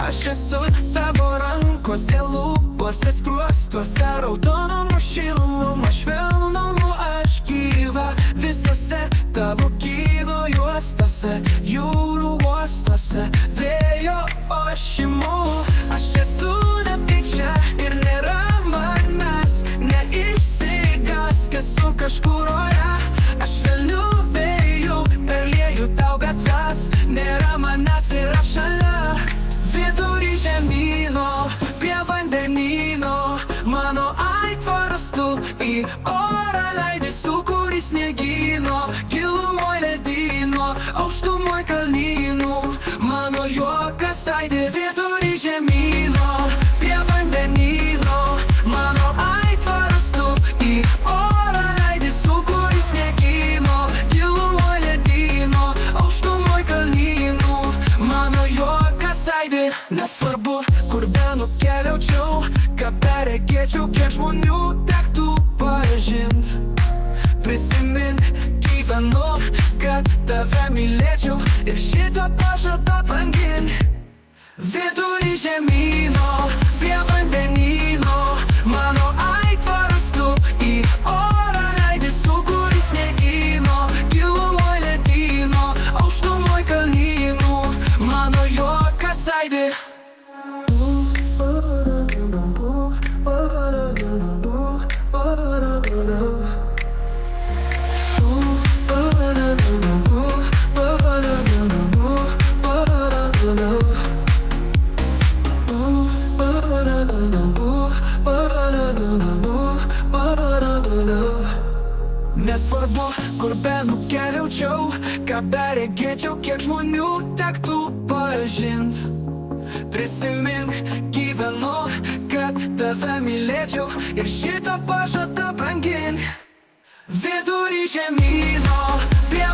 Aš esu tavo rankose, lūpose, skruostuose, raudonumo šilumą, švelnumo aš gyva visose tavo kino juostose, jūrų uostose, vėjo ošimų. Aš esu ne tik čia ir nėra manęs, neišsigąsk, esu kažkur ore. Aš švelniu vėju perlieju tau gatves, nėra manęs ir aš šalia. Vidury žemyno, prie vandenyno, mano aitvaras tu į orą leidi sūkurį sniegyno, gilumoj ledyno, aukštumoj kalnynų, mano juokas aidi. Vidury žemyno, prie vandenyno, mano aitvaras tu į orą leidi sūkurį sniegyno, gilumoj ledyno, aukštumoj kalnynų, mano juokas aidi. Nesvarbu, kur benukeliaučiau, ką beregėčiau, kiek žmonių tektų pažint. Prisimink, gyvenu, kad tave mylėčiau ir šitą pažadą brangint. Vidury žemyno, prie vandenyno, mano aitvaras tu į orą leidi sūkurį sniegyno, gilumoj ledyno, aukštumoj kalnynų, mano juokas aidi. Nesvarbu, kur benukeliaučiau, ką beregėčiau, kiek žmonių tektų pažint. Prisimink, gyvenu, kad tave mylėčiau ir šitą pažadą brangint. Vidury žemyno, prie